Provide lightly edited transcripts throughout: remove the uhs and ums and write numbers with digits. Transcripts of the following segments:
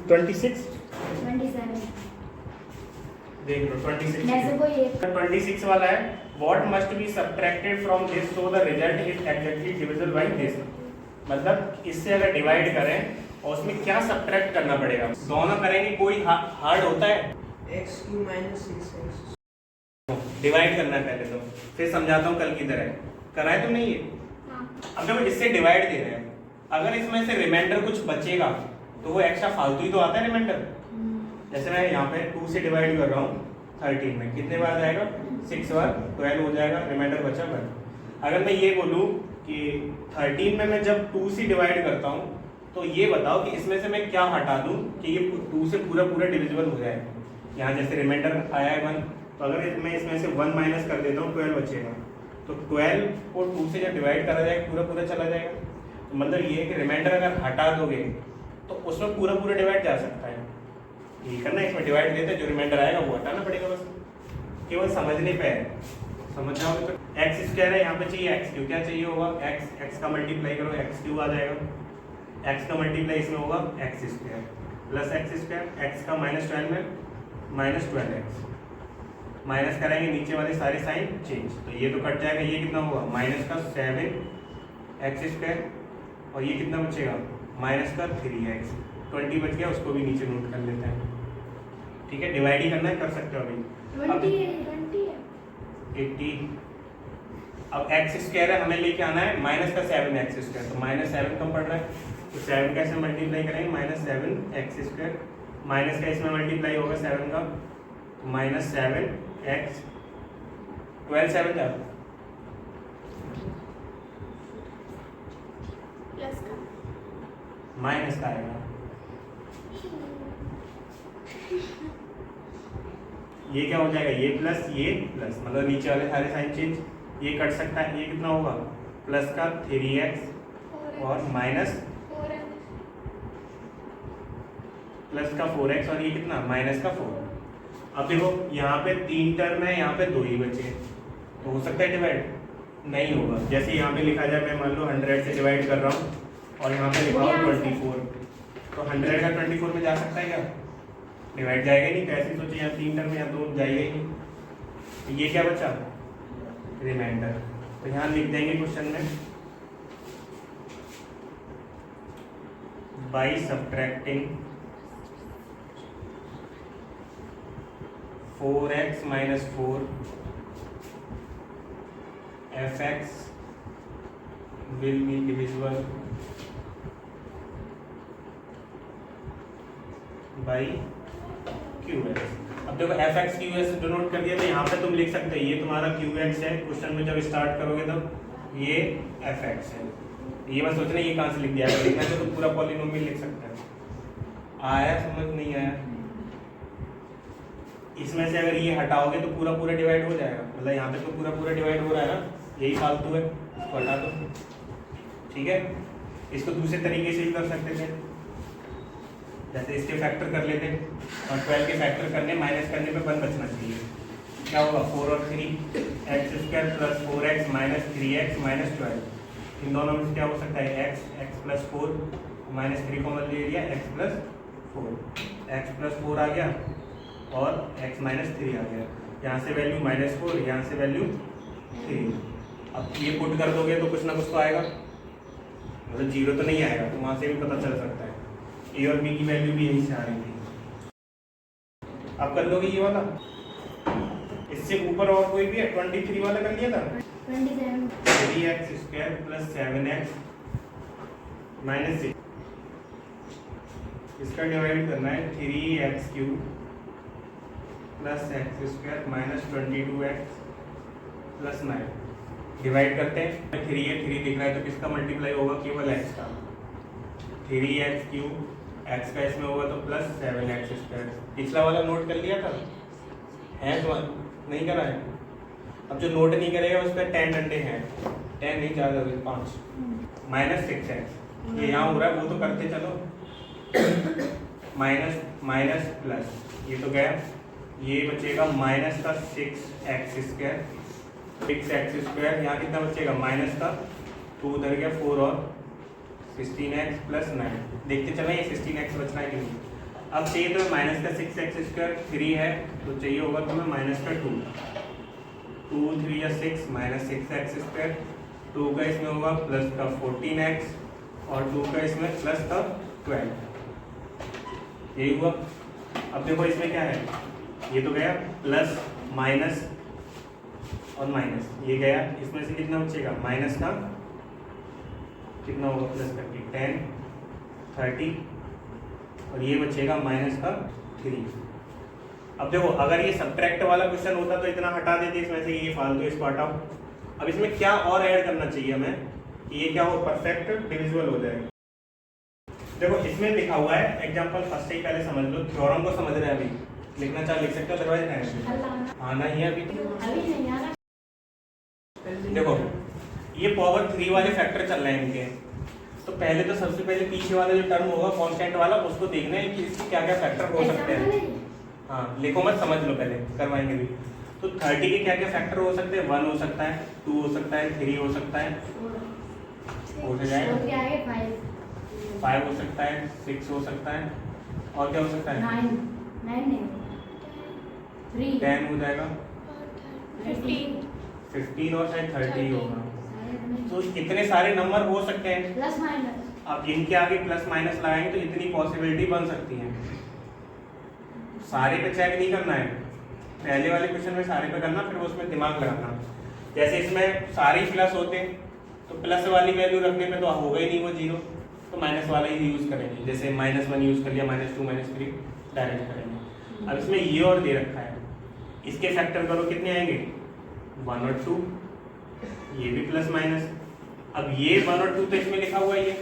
26 27 देख लो 26 जैसे कोई एक 26 वाला है what must be subtracted from this so the result is exactly divisible by this. मतलब इससे अगर डिवाइड करें और उसमें क्या सब्ट्रैक्ट करना पड़ेगा, दोनों करेंगे कोई हार्ड होता है। x³ - 6x डिवाइड करना है पहले तो, फिर समझाता हूँ कल की तरह। कराए तो नहीं ये? अब जब इससे डिवाइड दे रहे हैं, अगर इसमें से रिमाइंडर कुछ बचेगा तो वो एक्स्ट्रा फालतू ही तो आता है रिमाइंडर। जैसे मैं यहाँ पे 2 से डिवाइड कर रहा हूँ 13 में, कितने बार जाएगा 6 बार, 12 हो जाएगा, रिमाइंडर बचा 1। अगर मैं ये बोलूँ कि 13 में मैं जब 2 से डिवाइड करता हूँ तो ये बताओ कि इसमें से मैं क्या हटा दूँ कि ये 2 से पूरा डिविजिबल हो जाए। यहाँ जैसे रिमाइंडर आया है 1, तो अगर मैं इसमें से 1 माइनस कर देता हूँ 12 बचेगा, तो 12 को 2 से जब डिवाइड करा जाएगा पूरा चला जाएगा। तो मतलब ये है कि रिमाइंडर अगर हटा दोगे तो उसमें पूरा डिवाइड जा सकता है। ये करना, इसमें डिवाइड देते जो रिमाइंडर आएगा वो हटाना पड़ेगा, बस केवल समझने पे है। समझ जाओगे तो एक्स स्क्वायर है, यहाँ पे चाहिए एक्स क्यू, क्या चाहिए होगा एक्स का मल्टीप्लाई करो एक्स क्यू आ जाएगा, एक्स का मल्टीप्लाई इसमें होगा x square plus x square, x का -12 में -12x, माइनस कराएंगे नीचे वाले सारे साइन चेंज, तो ये तो कट जाएगा, ये कितना होगा -7x², और ये कितना बचेगा -3x, 20 बच गया, उसको भी नीचे नोट कर लेते हैं। ठीक है, डिवाइड ही करना है, कर सकते हो अभी 80। अब x² है, हमें लेके आना है -7x², तो -7 कम पड़ रहा है, तो 7 का इसमें मल्टीप्लाई करेंगे -7x², माइनस का इसमें मल्टीप्लाई होगा 7 का, -7x, 12 7 जा प्लस का माइनस का आएगा, ये क्या हो जाएगा, ये प्लस मतलब नीचे वाले सारे साइन चेंज, ये कट सकता है, ये कितना होगा प्लस का 3x और माइनस प्लस का 4x, और ये कितना माइनस का 4। अब देखो यहाँ पे 3 टर्म है, यहाँ पे 2 ही बचे, तो हो सकता है डिवाइड नहीं होगा। जैसे यहाँ पे लिखा जाए, मैं मान लो 100 से डिवाइड कर रहा हूँ और यहाँ पे लिखा हुआ 24, तो 100 का 24 में जा सकता है क्या, डिवाइड जाएगा ही नहीं। कैसे सोचिए, यहाँ 3 टर्म यहाँ 2 जाएगा ही नहीं, तो ये क्या बचा रिमाइंडर, तो यहाँ लिख देंगे क्वेश्चन में by subtracting 4x - 4 fx will be divisible by qx। अब देखो fx qx डिनोट कर दिया, तो यहाँ पे तुम लिख सकते हो ये तुम्हारा qx है, क्वेश्चन में जब स्टार्ट करोगे तब ये fx है। ये मत सोचना ये कहाँ से लिख दिया, लिखना तो तुम पूरा पॉलिनोमियल लिख सकते हो। आया समझ नहीं आया? इसमें से अगर ये हटाओगे तो पूरा डिवाइड हो जाएगा, मतलब यहाँ पे तो पूरा डिवाइड हो रहा है ना, यही फालतू है, इसको हटा दो। ठीक है, इसको दूसरे तरीके से भी कर सकते थे, जैसे इसके फैक्टर कर लेते, और 12 के फैक्टर करने माइनस करने पे 1 बचना चाहिए, क्या होगा 4 और 3 x² + 4x - 3x - 12, इन दोनों में क्या हो सकता है x + 4 -3 को ले लिया x + 4 आ गया और x - 3 आ गया, यहाँ से वैल्यू -4, यहाँ से वैल्यू 3। अब ये पुट कर दोगे तो कुछ ना कुछ तो आएगा, मतलब 0 तो नहीं आएगा, तो वहाँ से भी पता चल सकता है a और b की वैल्यू भी यहीं से आ रही थी। अब कर लोगे ये वाला, इससे ऊपर और कोई भी है 23 वाला कर लिया था 3x² + 7x - 6, इसका डिवाइड करना है 3x³ + x² - 22x + 9, डिवाइड करते हैं। 3 है, 3 दिख रहा है तो किसका मल्टीप्लाई होगा, केवल x का, 3x³ x का इसमें होगा तो +7x²। पिछला वाला नोट कर लिया था है तो नहीं करा है। अब जो नोट नहीं करेगा उस पर 10 डंडे हैं, 10 नहीं ज़्यादा 5 -6x, ये यहाँ हो रहा है वो तो करते चलो, माइनस प्लस, ये तो गया, ये बचेगा -6x², 6x², यहाँ कितना बचेगा माइनस का 2 उधर गया 4 और 16x + 9, देखते चलें ये 16x बचना है कि नहीं। अब चाहिए तो माइनस का 6x², 3 है तो चाहिए होगा तुम्हें माइनस का 2, 2 3 या 6 माइनस 6x², 2 का इसमें होगा प्लस का 14x और 2 का इसमें प्लस का 12, यही हुआ। अब देखो इसमें क्या है, ये तो गया प्लस माइनस और माइनस, ये गया, इसमें से कितना बचेगा माइनस का कितना होगा प्लस का 10 30 और ये बचेगा माइनस का 3। अब देखो अगर ये सब्ट्रैक्ट वाला क्वेश्चन होता तो इतना हटा देते इसमें से, ये फालतू इसको हटाओ। अब इसमें क्या और ऐड करना चाहिए हमें कि ये क्या हो, परफेक्ट डिविजिबल हो जाएगा। देखो इसमें लिखा हुआ है एग्जांपल फर्स्ट से ही पहले समझ लो, थ्योरम को समझ रहे हैं अभी, लिखना चाहे लिख सकते हो, अदरवाइज आना ही है अभी। नहीं आना। देखो ये पावर 3 वाले फैक्टर चल रहे हैं इनके, तो पहले तो सबसे पहले पीछे वाला जो टर्म होगा कांस्टेंट वाला उसको देखना है कि इसके क्या क्या फैक्टर हो सकते हैं। हाँ लिखो मत, समझ लो पहले, करवाएंगे भी। तो 30 के क्या क्या फैक्टर हो सकते हैं, 1 हो सकता है, 2 हो सकता है, 3 हो सकता है, हो जाएगा 5 हो सकता है, 6 हो सकता है, और क्या हो सकता है 10 हो जाएगा, 15 और शायद 30 होगा। तो इतने सारे नंबर हो सकते हैं, प्लस माइनस। अब इनके आगे प्लस माइनस लगाएंगे तो इतनी पॉसिबिलिटी बन सकती है। सारे पे चेक नहीं करना है, पहले वाले क्वेश्चन में सारे पे करना, फिर उसमें दिमाग लगाना। जैसे इसमें सारे ही प्लस होते तो प्लस वाली वैल्यू रखने में तो होगा ही नहीं वो 0, तो माइनस वाला ही यूज करेंगे। जैसे -1 यूज कर लिया, -2 -3 डायरेक्ट करेंगे। अब इसमें ये और दे रखा है, इसके फैक्टर करो कितने आएंगे 1 और 2, ये भी प्लस माइनस। अब ये 1 और 2 तो इसमें लिखा हुआ ही है,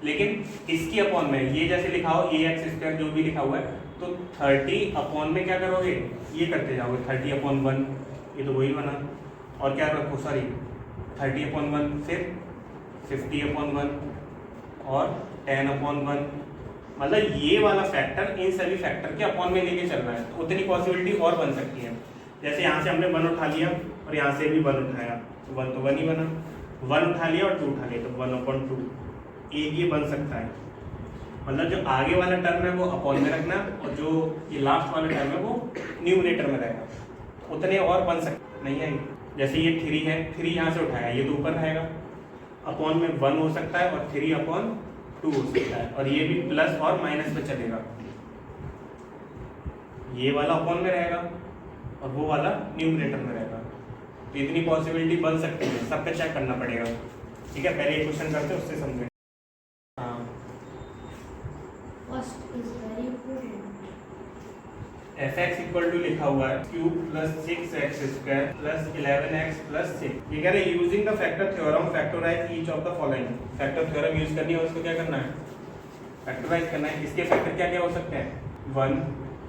लेकिन इसकी अपॉन में ये जैसे लिखा हो ax² जो भी लिखा हुआ है, तो 30 अपॉन में क्या करोगे, ये करते जाओगे 30/1, ये तो वही बना। और क्या रखो, सॉरी 30/1, फिर 50/1 और 10/1, मतलब ये वाला फैक्टर इन सभी फैक्टर के अपॉन में लेके चल रहा है, तो उतनी पॉसिबिलिटी और बन सकती है। जैसे यहाँ से हमने 1 उठा लिया और यहाँ से भी 1 उठाया, तो 1 तो 1 ही बना, 1 उठा लिया और 2 उठा लिया, तो 1/2 एक ये बन सकता है। मतलब जो आगे वाला टर्म है वो अपॉन में रखना, और जो ये लास्ट वाला टर्म है वो न्यूमरेटर में रहेगा, उतने और बन सकते नहीं है। जैसे ये 3 है, 3 यहाँ से उठाया, ये तो ऊपर रहेगा, अपॉन में 1 हो सकता है और 3/2 हो सकता है, और ये भी प्लस और माइनस पे चलेगा, ये वाला अपॉन में रहेगा और वो वाला न्यूमरेटर में रहेगा। तो इतनी पॉसिबिलिटी बन सकती है, सब पे चेक करना पड़ेगा। ठीक है, पहले एक क्वेश्चन करते हैं उससे समझेंगे। हाँ fx इक्वल टू लिखा हुआ है cube plus 6x² plus 11x plus 6। ये कह रहे हैं using the factor theorem factorize each of the following. Factor theorem use करनी है, उसको क्या करना है, फैक्टराइज करना है। इसके फैक्टर क्या क्या हो सकते हैं, 1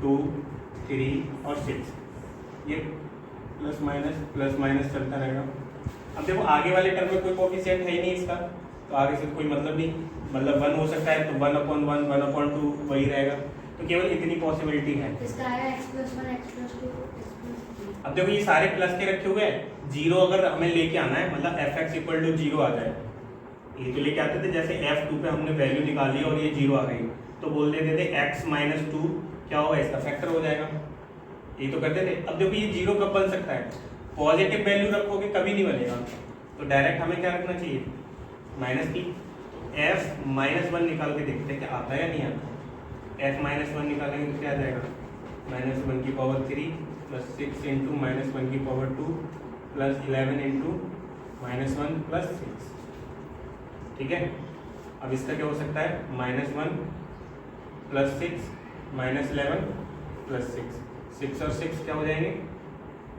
2 3 और 6। ये प्लस माइनस चलता रहेगा। अब देखो आगे वाले टर्म में कोई कोएफिशिएंट है ही नहीं इसका, तो आगे से कोई मतलब नहीं, मतलब 1 हो सकता है तो 1/1 1/2 वही रहेगा, तो केवल इतनी पॉसिबिलिटी है। इसका आएगा x+1 x+2 x+3। अब देखो ये सारे प्लस के रखे हुए हैं, 0 अगर हमें लेके आना है, मतलब fx इक्वल टू 0 आ जाए, ये तो लेके आते थे, जैसे f2 पे हमने वैल्यू निकाली और ये 0 आ गई, तो बोल देते थे x-2 क्या होगा, इसका फैक्टर हो जाएगा, ये तो करते थे। अब देखो ये 0 कब बन सकता है, पॉजिटिव वैल्यू रखोगे कभी नहीं बनेगा, तो डायरेक्ट हमें क्या रखना चाहिए, माइनस की। f-1 निकाल के देखते हैं क्या आता है या नहीं आता। f-1 निकालेंगे तो क्या आ जाएगा, -1/3 plus 6 into -1/2 plus 11 into -1 plus 6। ठीक है, अब इसका क्या हो सकता है, -1 प्लस 6 -11 प्लस 6 और 6 क्या हो जाएंगे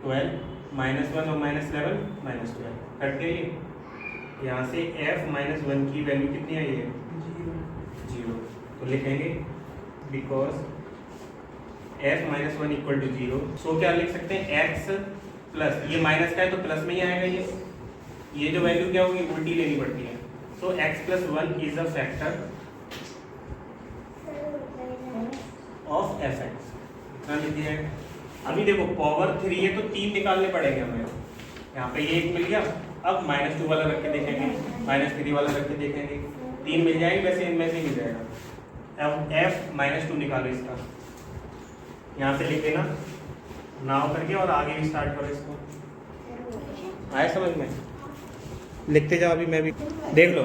12, -1 और -11 -12 कट गई। यहाँ से f-1 की वैल्यू कितनी आई है, 0, तो लिखेंगे बिकॉज f-1 इक्वल टू 0। सो क्या लिख सकते हैं, x प्लस, ये माइनस का है तो प्लस में ही आएगा, ये जो वैल्यू क्या होगी उल्टी लेनी पड़ती है। सो x+1 is a factor of fx, इतना लिखिए। अभी देखो पावर 3 है तो 3 निकालने पड़ेंगे हमें, यहाँ पे ये 1 मिल गया, अब -2 वाला रख के देखेंगे, -3 वाला रख के देखेंगे, 3 मिल जाएंगे, वैसे इनमें से मिल जाएगा। एफ माइनस 2 निकालो इसका, यहाँ पे लिख देना नाव करके और आगे भी स्टार्ट करो इसको। आया समझ में? लिखते जाओ, अभी मैं भी देख लो।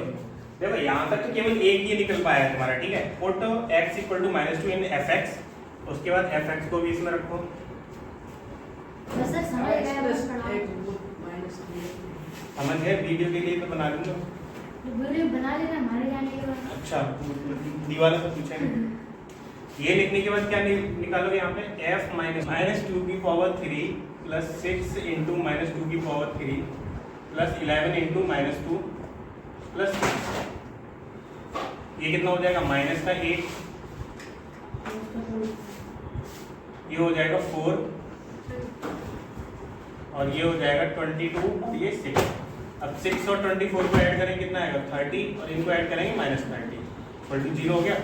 देखो यहाँ तक तो केवल एक ये निकल पाया है तुम्हारा, ठीक है। Put x equal to -2 in fx, उसके बाद fx को भी इसमें रखो। बस सर समझ x गया, plus बस पढ़ा x minus 3. समझ गए? वीडियो के लिए तो बना लूँगा। वीडियो बना लेना हमारे जाने के बाद। अच्छा, दीवाना से पूछेंगे। ये लिखने के बाद क्या निकालोगे यहाँ पे? f माइनस 2 की पावर 3 प्लस 6 इंटू माइनस 2 की power 3 plus 11 into minus 2 plus 6। ये कितना हो जाएगा? माइनस का 8, ये हो जाएगा 4 और ये हो जाएगा 22 और ये 6। अब 6 और 24 को ऐड करेंगे कितना आएगा? 30 और इनको ऐड करेंगे -30 इक्वल टू 0 हो गया।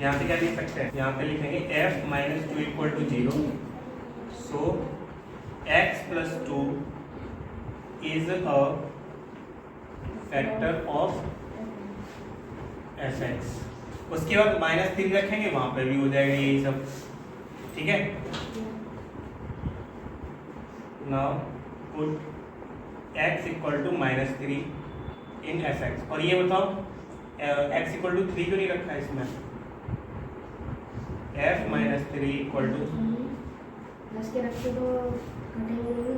यहाँ पे क्या लिख सकते हैं? यहाँ पे लिखेंगे f minus 2 equal to 0, so x plus 2 is a factor of fx। उसके बाद -3 रखेंगे, वहां पे भी हो जाएगा यही सब, ठीक है। Now put x equal to -3 in fx, और ये बताओ x इक्वल टू 3 क्यों नहीं रखा है इसमें? f माइनस 3 इक्वल टू, बस के रखते तो घटेंगे।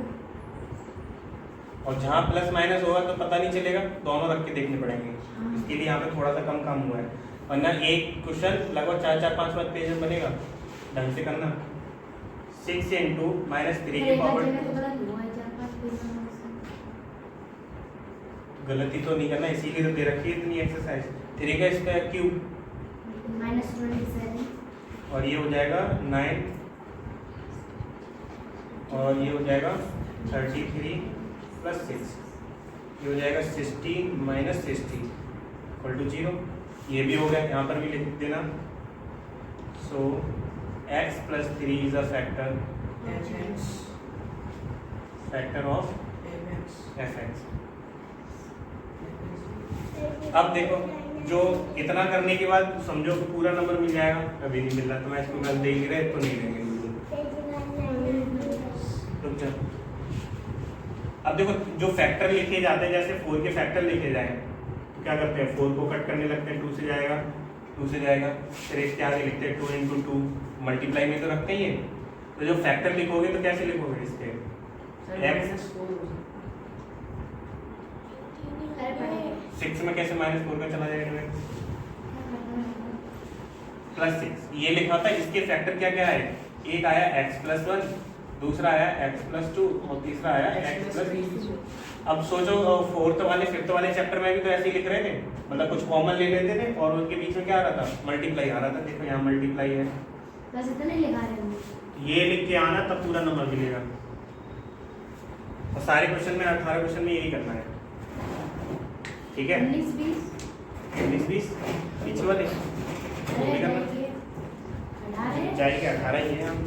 और जहाँ प्लस माइनस होगा तो पता नहीं चलेगा, दोनों रख के देखने पड़ेंगे। इसके लिए यहाँ पे थोड़ा सा कम काम हुआ है, वरना एक क्वेश्चन लगभग 4-5 पेज में बनेगा। ढंग से करना। 6 इंटू -3 की पावर, गलती तो नहीं करना, इसीलिए तो दे रखी है इतनी एक्सरसाइज। 3 का स्क्वायर क्यूब -27 और ये हो जाएगा 9 और ये हो जाएगा 33 प्लस 6, ये हो जाएगा 60 माइनस 60 इक्वल टू 0। ये भी हो गया, यहाँ पर भी लिख देना। सो x plus 3 is a factor of fx। अब देखो, जो इतना करने के बाद समझो कि पूरा नंबर मिल जाएगा, कभी नहीं मिल रहा तो मैं इसको गलत दे ही रहे तो नहीं देंगे। रुक जा। अब देखो, जो फैक्टर लिखे जाते हैं, जैसे 4 के फैक्टर लिखे जाए तो क्या करते हैं? 4 को कट करने लगते हैं, 2 से जाएगा, 2 से जाएगा, फिर इसके आगे लिखते हैं 2 इंटू 2, मल्टीप्लाई में तो रखते ही है। तो जो फैक्टर लिखोगे तो कैसे लिखोगे इसके? x 6 में कैसे -4 का चला जाएगा? +6 ये लिखा था। इसके फैक्टर क्या क्या है? एक आया x प्लस 1, दूसरा आया x प्लस 2 और तीसरा आया x प्लस 3। अब सोचो, 4th वाले 5th वाले चैप्टर में भी तो ऐसे ही लिख रहे थे, मतलब कुछ कॉमन ले लेते थे और उनके बीच में क्या आ रहा था? मल्टीप्लाई आ रहा था। देखो यहाँ मल्टीप्लाई है, बस इतना ही लिखा रहे हैं। ये लिख के आना, तब पूरा नंबर मिलेगा। और सारे क्वेश्चन में 18 क्वेश्चन में यही करना है, ठीक है। 19-20 पीछे वाले वो भी करना, जाएंगे 18 ही है हम,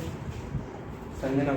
समझे ना।